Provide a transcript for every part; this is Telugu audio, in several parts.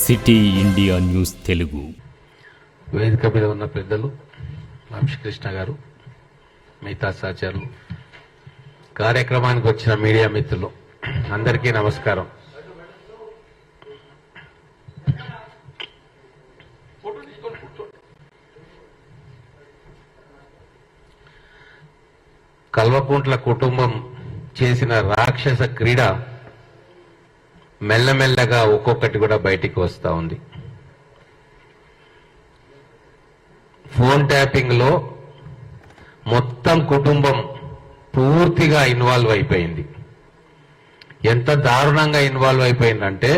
City India news Telugu. వేదిక మీద ఉన్న పెద్దలు వంశీకృష్ణ గారు, మిగతా సహచరులు, కార్యక్రమానికి వచ్చిన మీడియా మిత్రులు అందరికీ నమస్కారం. కల్వకుంట్ల కుటుంబం చేసిన రాక్షస క్రీడ మెల్లమెల్లగా ఒక్కొక్కటి కూడా బయటికి వస్తూ ఉంది. ఫోన్ ట్యాపింగ్ లో మొత్తం కుటుంబం పూర్తిగా ఇన్వాల్వ్ అయిపోయింది. ఎంత దారుణంగా ఇన్వాల్వ్ అయిపోయిందంటే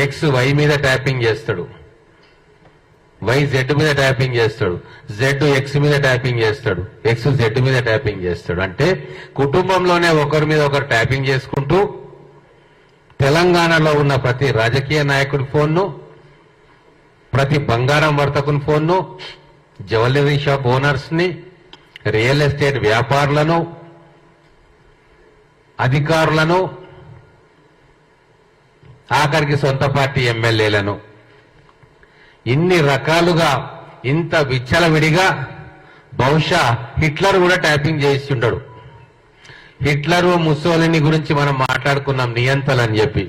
ఎక్స్ వై మీద ట్యాపింగ్ చేస్తాడు, వై జెడ్ మీద ట్యాపింగ్ చేస్తాడు, జెడ్ ఎక్స్ మీద ట్యాపింగ్ చేస్తాడు, ఎక్స్ జెడ్ మీద ట్యాపింగ్ చేస్తాడు. అంటే కుటుంబంలోనే ఒకరి మీద ఒకరు ట్యాపింగ్ చేసుకుంటూ తెలంగాణలో ఉన్న ప్రతి రాజకీయ నాయకుడి ఫోన్ను, ప్రతి బంగారం వర్తకుని ఫోన్ను, జ్యువెలరీ షాప్ ఓనర్స్ ని, రియల్ ఎస్టేట్ వ్యాపారులను, అధికారులను, ఆఖరికి సొంత పార్టీ ఎమ్మెల్యేలను ఇన్ని రకాలుగా ఇంత విచ్చలవిడిగా బహుశా హిట్లర్ కూడా ట్యాపింగ్ చేసి ఉంటాడు. హిట్లరు ముస్సోలిని గురించి మనం మాట్లాడుకున్నాం, నియంతలని చెప్పి.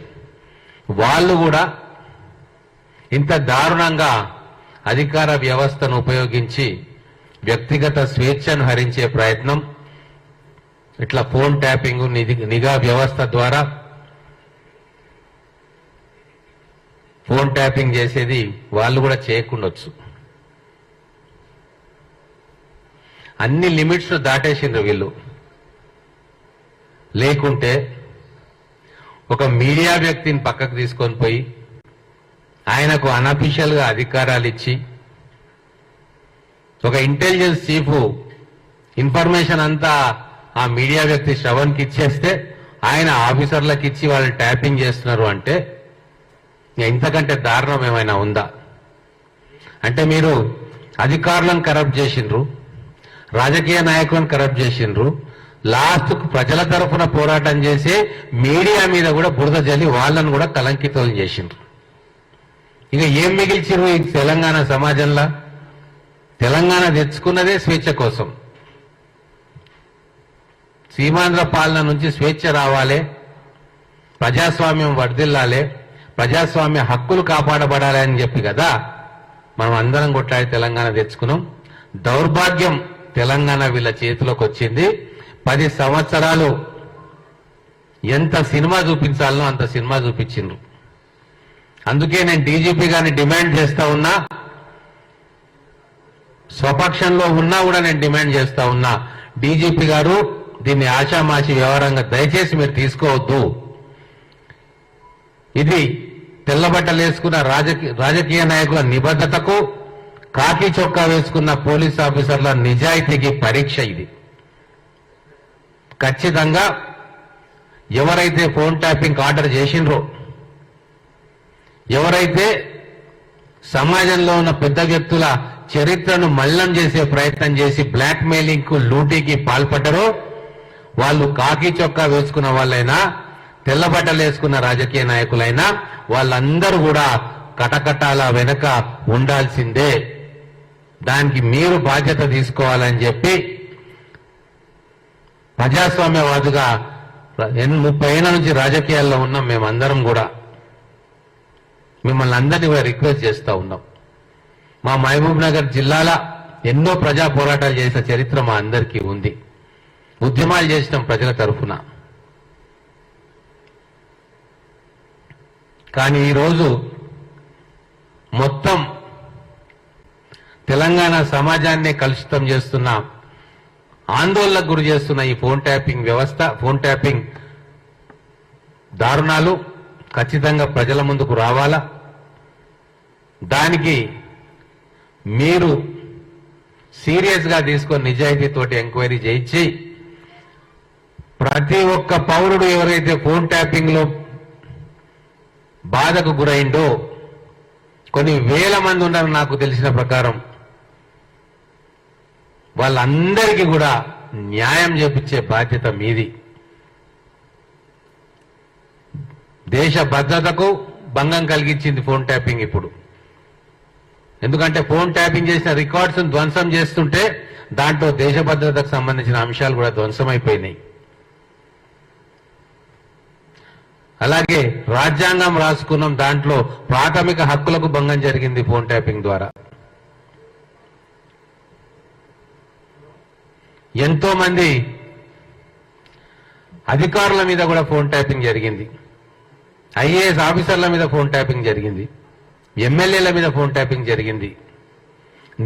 వాళ్ళు కూడా ఇంత దారుణంగా అధికార వ్యవస్థను ఉపయోగించి వ్యక్తిగత స్వేచ్ఛను హరించే ప్రయత్నం, ఇట్లా ఫోన్ ట్యాపింగ్, నిఘా వ్యవస్థ ద్వారా ఫోన్ ట్యాపింగ్ చేసేది వాళ్ళు కూడా చేయకుండొచ్చు. అన్ని లిమిట్స్ దాటేసిండ్రు వీళ్ళు. లేకుంటే ఒక మీడియా వ్యక్తిని పక్కకు తీసుకొని పోయి ఆయనకు అనఫీషియల్ గా అధికారాలు ఇచ్చి ఒక ఇంటెలిజెన్స్ చీఫ్ ఇన్ఫర్మేషన్ అంతా ఆ మీడియా వ్యక్తి శ్రవణ్కి ఇచ్చేస్తే ఆయన ఆఫీసర్లకు ఇచ్చి వాళ్ళు ట్యాపింగ్ చేస్తున్నారు అంటే ఇంతకంటే దారుణం ఏమైనా ఉందా? అంటే మీరు అధికారులను కరప్ట్ చేసిండ్రు, రాజకీయ నాయకులను కరప్ట్ చేసిండ్రు, లాస్ట్ కు ప్రజల తరఫున పోరాటం చేసే మీడియా మీద కూడా బురద జల్లి వాళ్ళను కూడా కలంకితులను చేసిండ్రు. ఇక ఏం మిగిల్చిర్రు ఈ తెలంగాణ సమాజంలో? తెలంగాణ తెచ్చుకున్నదే స్వేచ్ఛ కోసం. సీమాంధ్ర పాలన నుంచి స్వేచ్ఛ రావాలి, ప్రజాస్వామ్యం వర్ధిల్లాలి, ప్రజాస్వామ్య హక్కులు కాపాడబడాలి అని చెప్పి కదా మనం అందరం కొట్లాడి తెలంగాణ తెచ్చుకున్నాం. దౌర్భాగ్యం, తెలంగాణ వీళ్ళ చేతిలోకి వచ్చింది. 10 సంవత్సరాలు ఎంత సినిమా చూపించాలనో అంత సినిమా చూపించిండ్రు. అందుకే నేను డీజీపీ గారిని డిమాండ్ చేస్తా ఉన్నా, స్వపక్షంలో ఉన్నా కూడా నేను డిమాండ్ చేస్తా ఉన్నా, డీజీపీ గారు దీన్ని ఆషామాషి వ్యవహారంగా దయచేసి మీరు తీసుకోవద్దు. ఇది తెల్లబట్టలు వేసుకున్న రాజకీయ నాయకుల నిబద్ధతకు, కాకి చొక్కా వేసుకున్న పోలీస్ ఆఫీసర్ల నిజాయితీకి పరీక్ష ఇది. ఖచ్చితంగా ఎవరైతే ఫోన్ ట్యాపింగ్ ఆర్డర్ చేసిండ్రో, ఎవరైతే సమాజంలో ఉన్న పెద్ద వ్యక్తుల చరిత్రను మల్లం చేసే ప్రయత్నం చేసి బ్లాక్ మెయిలింగ్ కు, లూటీకి పాల్పడ్డారో వాళ్ళు కాకి చొక్కా వేసుకున్న వాళ్ళైనా, తెల్లబట్టలు వేసుకున్న రాజకీయ నాయకులైనా వాళ్ళందరూ కూడా కటకటాల వెనక ఉండాల్సిందే. దానికి మీరు బాధ్యత తీసుకోవాలని చెప్పి ప్రజాస్వామ్యవాదుగా 30 ఏళ్ల నుంచి రాజకీయాల్లో ఉన్నాం మేమందరం కూడా. మిమ్మల్ని అందరినీ కూడా రిక్వెస్ట్ చేస్తా ఉన్నాం. మా మహబూబ్ నగర్ జిల్లాలో ఎన్నో ప్రజా పోరాటాలు చేసిన చరిత్ర మా అందరికీ ఉంది. ఉద్యమాలు చేసినాం ప్రజల తరఫున. కానీ ఈరోజు మొత్తం తెలంగాణ సమాజాన్నే కలుషితం చేస్తున్న, ఆందోళనకు గురి చేస్తున్న ఈ ఫోన్ ట్యాపింగ్ వ్యవస్థ, ఫోన్ ట్యాపింగ్ దారుణాలు ఖచ్చితంగా ప్రజల ముందుకు రావాలా. దానికి మీరు సీరియస్ గా తీసుకొని నిజాయితీతోటి ఎంక్వైరీ చేయించి ప్రతి ఒక్క పౌరుడు ఎవరైతే ఫోన్ ట్యాపింగ్ లో బాధకు గురైండో, కొన్ని వేల మంది ఉన్నారు నాకు తెలిసిన ప్రకారం, వాళ్ళందరికీ కూడా న్యాయం చేపించే బాధ్యత మీది. దేశ భద్రతకు భంగం కలిగించింది ఫోన్ ట్యాపింగ్ ఇప్పుడు. ఎందుకంటే ఫోన్ ట్యాపింగ్ చేసిన రికార్డ్స్ ధ్వంసం చేస్తుంటే దాంట్లో దేశ భద్రతకు సంబంధించిన అంశాలు కూడా ధ్వంసమైపోయినాయి. అలాగే రాజ్యాంగం రాసుకున్నాం, దాంట్లో ప్రాథమిక హక్కులకు భంగం జరిగింది ఫోన్ ట్యాపింగ్ ద్వారా. ఎంతో మంది అధికారుల మీద కూడా ఫోన్ ట్యాపింగ్ జరిగింది. ఐఏఎస్ ఆఫీసర్ల మీద ఫోన్ ట్యాపింగ్ జరిగింది. ఎమ్మెల్యేల మీద ఫోన్ ట్యాపింగ్ జరిగింది.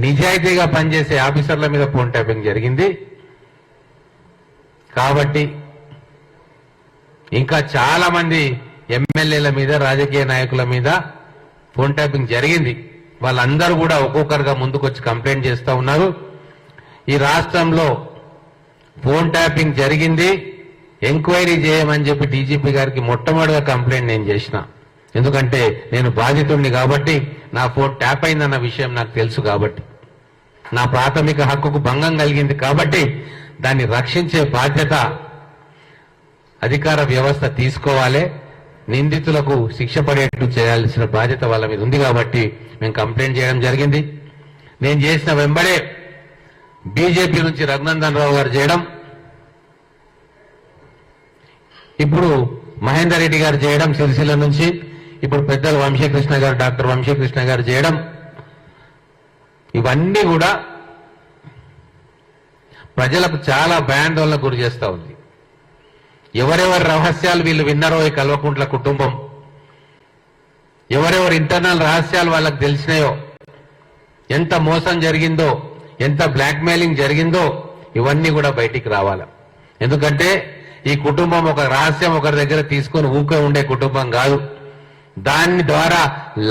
నిజాయితీగా పనిచేసే ఆఫీసర్ల మీద ఫోన్ ట్యాపింగ్ జరిగింది. కాబట్టి ఇంకా చాలా మంది ఎమ్మెల్యేల మీద, రాజకీయ నాయకుల మీద ఫోన్ ట్యాపింగ్ జరిగింది. వాళ్ళందరూ కూడా ఒక్కొక్కరుగా ముందుకొచ్చి కంప్లైంట్ చేస్తూ ఉన్నారు. ఈ రాష్ట్రంలో ఫోన్ ట్యాపింగ్ జరిగింది, ఎంక్వైరీ చేయమని చెప్పి డీజీపీ గారికి మొట్టమొదటిగా కంప్లైంట్ నేను చేసిన. ఎందుకంటే నేను బాధితుడిని కాబట్టి, నా ఫోన్ ట్యాప్ అయిందన్న విషయం నాకు తెలుసు కాబట్టి, నా ప్రాథమిక హక్కుకు భంగం కలిగింది కాబట్టి దాన్ని రక్షించే బాధ్యత అధికార వ్యవస్థ తీసుకోవాలి. నిందితులకు శిక్ష పడేట్టు చేయాల్సిన బాధ్యత వాళ్ళ మీద ఉంది కాబట్టి మేము కంప్లైంట్ చేయడం జరిగింది. నేను చేసిన వెంబడే బీజేపీ నుంచి రఘునందన్ రావు గారు చేయడం, ఇప్పుడు మహేందర్ రెడ్డి గారు చేయడం సిరిసిల్ల నుంచి, ఇప్పుడు పెద్దలు వంశీకృష్ణ గారు, డాక్టర్ వంశీకృష్ణ గారు చేయడం, ఇవన్నీ కూడా ప్రజలకు చాలా భయాందోళనకు గురి చేస్తూ ఉంది. ఎవరెవరి రహస్యాలు వీళ్ళు విన్నారో ఈ కల్వకుంట్ల కుటుంబం, ఎవరెవరి ఇంటర్నల్ రహస్యాలు వాళ్ళకు తెలిసినాయో, ఎంత మోసం జరిగిందో, ఎంత బ్లాక్మెయిలింగ్ జరిగిందో ఇవన్నీ కూడా బయటికి రావాలి. ఎందుకంటే ఈ కుటుంబం ఒక రహస్యం ఒకరి దగ్గర తీసుకొని ఊకే ఉండే కుటుంబం కాదు. దాని ద్వారా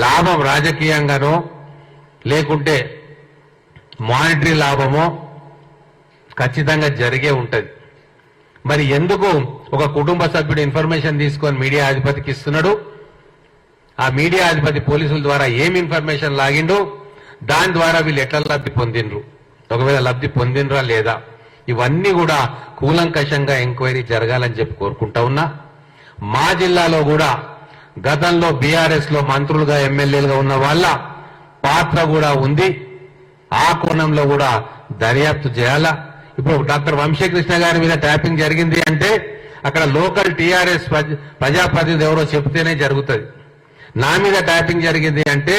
లాభం రాజకీయంగానో లేకుంటే మానిటరీ లాభమో ఖచ్చితంగా జరిగే ఉంటది. మరి ఎందుకు ఒక కుటుంబ సభ్యుడు ఇన్ఫర్మేషన్ తీసుకొని మీడియా అధిపతికి ఇస్తున్నాడు? ఆ మీడియా అధిపతి పోలీసుల ద్వారా ఏం ఇన్ఫర్మేషన్ లాగిండు, దాని ద్వారా వీళ్ళు ఎట్లా లబ్ధి పొందిండ్రు, ఒకవేళ లబ్ధి పొందినరా లేదా, ఇవన్నీ కూడా కూలంకషంగా ఎంక్వైరీ జరగాలని చెప్పి కోరుకుంటా ఉన్నా. మా జిల్లాలో కూడా గతంలో బీఆర్ఎస్ లో మంత్రులుగా, ఎమ్మెల్యేలుగా ఉన్న వాళ్ళ పాత్ర కూడా ఉంది. ఆ కోణంలో కూడా దర్యాప్తు చేయాలా. ఇప్పుడు డాక్టర్ వంశీకృష్ణ గారి మీద ట్యాపింగ్ జరిగింది అంటే అక్కడ లోకల్ టీఆర్ఎస్ ప్రజాప్రతినిధి ఎవరో చెబితేనే జరుగుతుంది. నా మీద ట్యాపింగ్ జరిగింది అంటే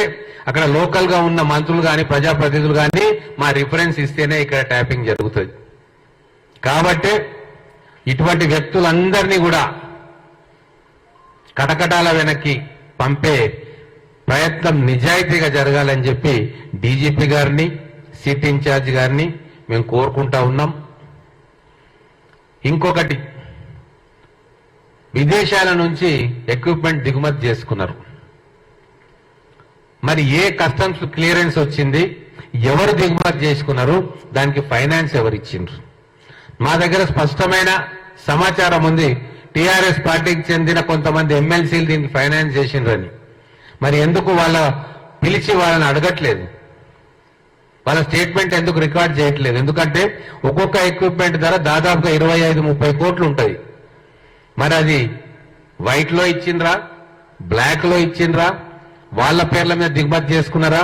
అక్కడ లోకల్ గా ఉన్న మంత్రులు కానీ, ప్రజాప్రతినిధులు కానీ మా రిఫరెన్స్ ఇస్తేనే ఇక్కడ ట్యాపింగ్ జరుగుతుంది. కాబట్టి ఇటువంటి వ్యక్తులందరినీ కూడా కటకటాల వెనక్కి పంపే ప్రయత్నం నిజాయితీగా జరగాలని చెప్పి డీజీపీ గారిని, సిటీ ఇన్ఛార్జ్ గారిని మేము కోరుకుంటా ఉన్నాం. ఇంకొకటి, విదేశాల నుంచి ఎక్విప్మెంట్ దిగుమతి చేసుకున్నారు. మరి ఏ కస్టమ్స్ క్లియరెన్స్ వచ్చింది, ఎవరు దిగుమతి చేసుకున్నారు, దానికి ఫైనాన్స్ ఎవరు ఇచ్చిండ్రు? మా దగ్గర స్పష్టమైన సమాచారం ఉంది. టీఆర్ఎస్ పార్టీకి చెందిన కొంతమంది ఎమ్మెల్సీలు దీనికి ఫైనాన్స్ చేసిండ్రని. మరి ఎందుకు వాళ్ళ పిలిచి వాళ్ళని అడగట్లేదు? వాళ్ళ స్టేట్మెంట్ ఎందుకు రికార్డ్ చేయట్లేదు? ఎందుకంటే ఒక్కొక్క ఎక్విప్మెంట్ ధర దాదాపుగా 25-30 కోట్లు ఉంటాయి. మరి అది వైట్ లో ఇచ్చిండ్రా, బ్లాక్ లో ఇచ్చిండ్రా, వాళ్ళ పేర్ల మీద దిగుమతి చేసుకున్నారా,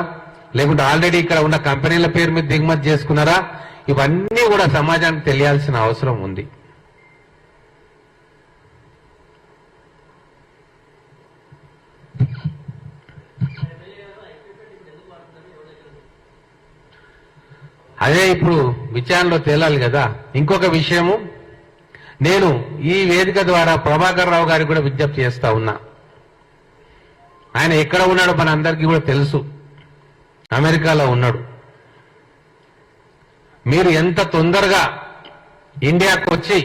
లేకుంటే ఆల్రెడీ ఇక్కడ ఉన్న కంపెనీల పేరు మీద దిగుమతి చేసుకున్నారా? ఇవన్నీ కూడా సమాజానికి తెలియాల్సిన అవసరం ఉంది. అదే ఇప్పుడు విచారణలో తేలాలి కదా. ఇంకొక విషయము, నేను ఈ వేదిక ద్వారా ప్రభాకర్ రావు గారికి కూడా విజ్ఞప్తి చేస్తా ఉన్నా. ఆయన ఎక్కడ ఉన్నాడో మన అందరికీ కూడా తెలుసు, అమెరికాలో ఉన్నాడు. మీరు ఎంత తొందరగా ఇండియాకు వచ్చి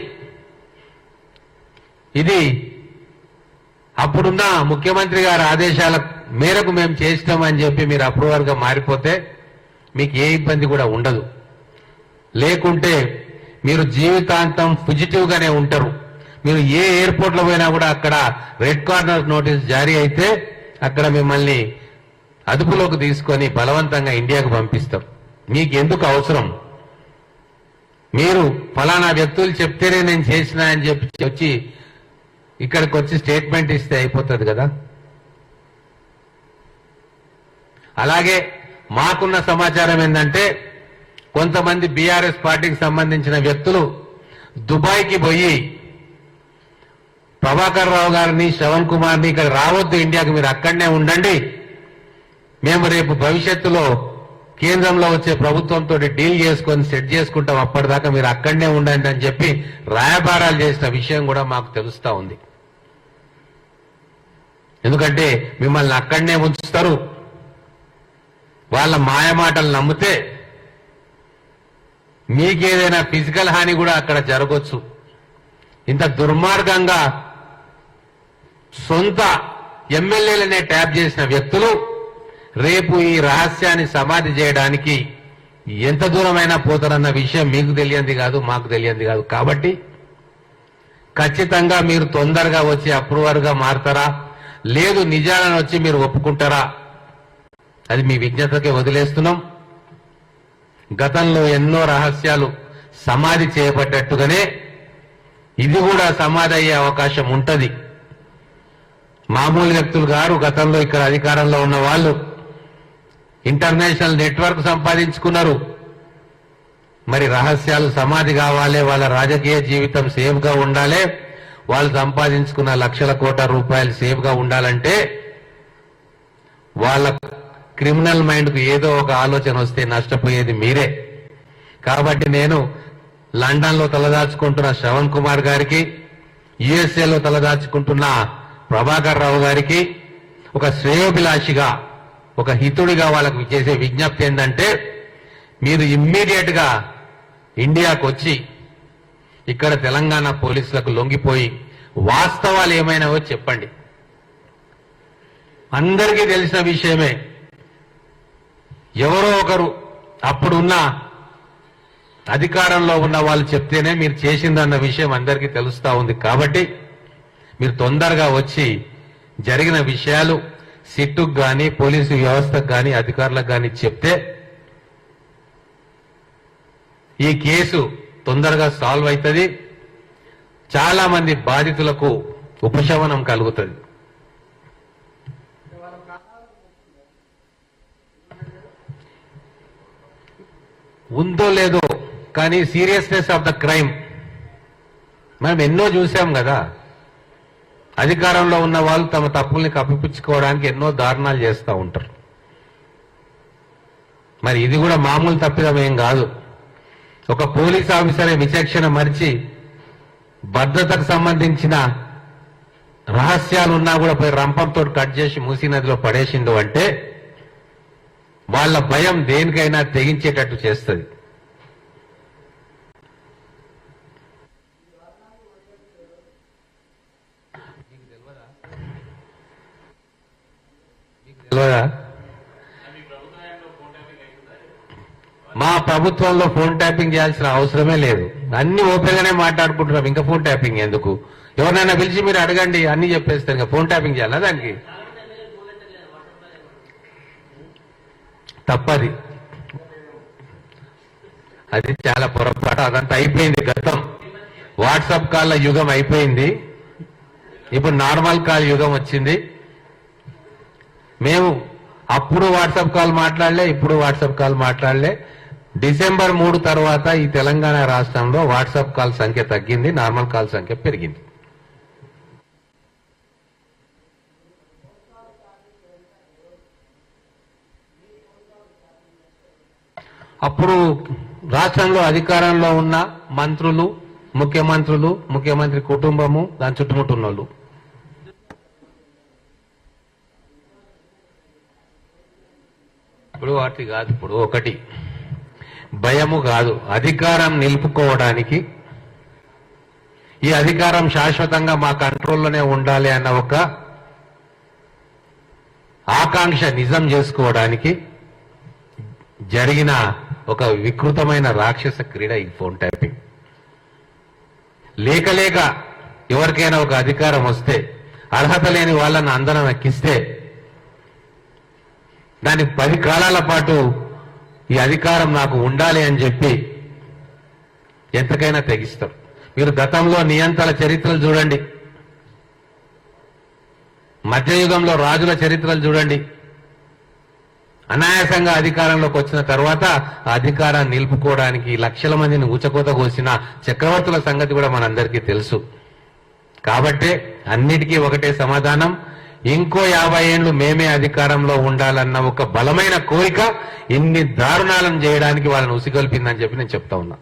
ఇది అప్పుడున్న ముఖ్యమంత్రి గారి ఆదేశాల మేరకు మేము చేస్తామని చెప్పి మీరు అప్రూవర్ గా మారిపోతే మీకు ఏ ఇబ్బంది కూడా ఉండదు. లేకుంటే మీరు జీవితాంతం ఫుజిటివ్ గానే ఉంటారు. మీరు ఏ ఎయిర్పోర్ట్ లో పోయినా కూడా అక్కడ రెడ్ కార్నర్ నోటీస్ జారీ అయితే అక్కడ మిమ్మల్ని అదుపులోకి తీసుకొని బలవంతంగా ఇండియాకు పంపిస్తాం. మీకు ఎందుకు అవసరం? మీరు ఫలానా వ్యక్తులు చెప్తేనే నేను చేసినా అని చెప్పి వచ్చి ఇక్కడికి వచ్చి స్టేట్మెంట్ ఇస్తే అయిపోతుంది కదా. అలాగే మాకున్న సమాచారం ఏంటంటే కొంతమంది బీఆర్ఎస్ పార్టీకి సంబంధించిన వ్యక్తులు దుబాయ్కి పోయి ప్రభాకర్ రావు గారిని శ్రవణ్ కుమార్ని ఇక్కడ రావద్దు ఇండియాకి, మీరు అక్కడనే ఉండండి, మేము రేపు భవిష్యత్తులో కేంద్రంలో వచ్చే ప్రభుత్వంతో డీల్ చేసుకొని సెట్ చేసుకుంటాం, అప్పటిదాకా మీరు అక్కడనే ఉండండి అని చెప్పి రాయబారాలు చేసిన విషయం కూడా మాకు తెలుస్తా ఉంది. ఎందుకంటే మిమ్మల్ని అక్కడనే ఉంచుతారు, వాళ్ళ మాయమాటలు నమ్మితే మీకేదైనా ఫిజికల్ హాని కూడా అక్కడ జరగవచ్చు. ఇంత దుర్మార్గంగా సొంత ఎమ్మెల్యేలనే ట్యాప్ చేసిన వ్యక్తులు రేపు ఈ రహస్యాన్ని సమాధి చేయడానికి ఎంత దూరమైనా పోతారన్న విషయం మీకు తెలియంది కాదు, మాకు తెలియంది కాదు. కాబట్టి ఖచ్చితంగా మీరు తొందరగా వచ్చి అప్రూవర్గా మారతారా, లేదు నిజాలను వచ్చి మీరు ఒప్పుకుంటారా, అది మీ విజ్ఞతకే వదిలేస్తున్నాం. గతంలో ఎన్నో రహస్యాలు సమాధి చేయబడ్డట్టుగానే ఇది కూడా సమాధి అయ్యే అవకాశం ఉంటది. మామూలు వ్యక్తులు గారు గతంలో ఇక్కడ అధికారంలో ఉన్న వాళ్ళు ఇంటర్నేషనల్ నెట్వర్క్ సంపాదించుకున్నారు. మరి రహస్యాలు సమాధి కావాలి, వాళ్ళ రాజకీయ జీవితం సేఫ్ గా ఉండాలి, వాళ్ళు సంపాదించుకున్న లక్షల కోట్ల రూపాయలు సేఫ్ గా ఉండాలంటే వాళ్ళ క్రిమినల్ మైండ్ కు ఏదో ఒక ఆలోచన వస్తే నష్టపోయేది మీరే. కాబట్టి నేను లండన్ లో తలదాచుకుంటున్న శ్రవణ్ కుమార్ గారికి, యుఎస్ఏలో తలదాచుకుంటున్న ప్రభాకర్ రావు గారికి ఒక శ్రేయోభిలాషిగా, ఒక హితుడిగా వాళ్ళకు చేసే విజ్ఞప్తి ఏంటంటే మీరు ఇమ్మీడియట్ గా ఇండియాకు వచ్చి ఇక్కడ తెలంగాణ పోలీసులకు లొంగిపోయి వాస్తవాలు ఏమైనావో చెప్పండి. అందరికీ తెలిసిన విషయమే, ఎవరో ఒకరు అప్పుడున్న అధికారంలో ఉన్న వాళ్ళు చెప్తేనే మీరు చేసిందన్న విషయం అందరికీ తెలుస్తా ఉంది. కాబట్టి మీరు తొందరగా వచ్చి జరిగిన విషయాలు సిట్టుకు కానీ పోలీసు వ్యవస్థకు కానీ అధికారులకు కానీ చెప్తే ఈ కేసు తొందరగా సాల్వ్ అవుతుంది, చాలా మంది బాధితులకు ఉపశమనం కలుగుతుంది. ఉందో లేదో కానీ సీరియస్నెస్ ఆఫ్ ద క్రైమ్ మనం ఎన్నో చూసాం కదా. అధికారంలో ఉన్న వాళ్ళు తమ తప్పుల్ని కప్పిపుచ్చుకోవడానికి ఎన్నో దారుణాలు చేస్తూ ఉంటారు. మరి ఇది కూడా మామూలు తప్పిదం ఏం కాదు. ఒక పోలీస్ ఆఫీసరే విచక్షణ మరిచి భద్రతకు సంబంధించిన రహస్యాలున్నా కూడా పోయి రంపంతో కట్ చేసి మూసీ నదిలో పడేసిండు అంటే వాళ్ళ భయం దేనికైనా తెగించేటట్టు చేస్తుంది. మా ప్రభుత్వంలో ఫోన్ ట్యాపింగ్ చేయాల్సిన అవసరమే లేదు, అన్ని ఓపెన్ గానే మాట్లాడుకుంటున్నాం. ఇంకా ఫోన్ ట్యాపింగ్ ఎందుకు? ఎవరినైనా పిలిచి మీరు అడగండి, అన్ని చెప్పేస్తారు. ఇంకా ఫోన్ ట్యాపింగ్ చేయాలా? దానికి తప్పది, అది చాలా పొరపాటు. అదంతా అయిపోయింది, గతం. వాట్సాప్ కాల్ల యుగం అయిపోయింది, ఇప్పుడు నార్మల్ కాల్ యుగం వచ్చింది. మేము అప్పుడు వాట్సాప్ కాల్ మాట్లాడలే, ఇప్పుడు వాట్సాప్ కాల్ మాట్లాడలే. డిసెంబర్ 3 తర్వాత ఈ తెలంగాణ రాష్ట్రంలో వాట్సాప్ కాల్ సంఖ్య తగ్గింది, నార్మల్ కాల్ సంఖ్య పెరిగింది. అప్పుడు రాష్ట్రంలో అధికారంలో ఉన్న మంత్రులు, ముఖ్యమంత్రులు, ముఖ్యమంత్రి కుటుంబము, దాని చుట్టుముట్టున్న వాళ్ళు. ఇప్పుడు వాటి కాదు, ఇప్పుడు ఒకటి భయము కాదు, అధికారం నిలుపుకోవడానికి, ఈ అధికారం శాశ్వతంగా మా కంట్రోల్లోనే ఉండాలి అన్న ఒక ఆకాంక్ష నిజం చేసుకోవడానికి జరిగిన ఒక వికృతమైన రాక్షస క్రీడ ఈ ఫోన్ ట్యాపింగ్. లేక లేక ఎవరికైనా ఒక అధికారం వస్తే అర్హత లేని వాళ్ళని అందరం ఎక్కిస్తే దాని 10 కాలాల పాటు ఈ అధికారం నాకు ఉండాలి అని చెప్పి ఎంతకైనా తెగిస్తారు. మీరు గతంలో నియంత్రణ చరిత్రలు చూడండి, మధ్యయుగంలో రాజుల చరిత్రలు చూడండి. అనాయాసంగా అధికారంలోకి వచ్చిన తర్వాత ఆ అధికారాన్ని నిలుపుకోవడానికి లక్షల మందిని ఊచకోత కోసిన చక్రవర్తుల సంగతి కూడా మనందరికీ తెలుసు. కాబట్టే అన్నిటికీ ఒకటే సమాధానం, ఇంకో 50 ఏళ్లు మేమే అధికారంలో ఉండాలన్న ఒక బలమైన కోరిక ఇన్ని దారుణాలను చేయడానికి వాళ్ళని ఉసిగొల్పిందని చెప్పి నేను చెప్తా ఉన్నా.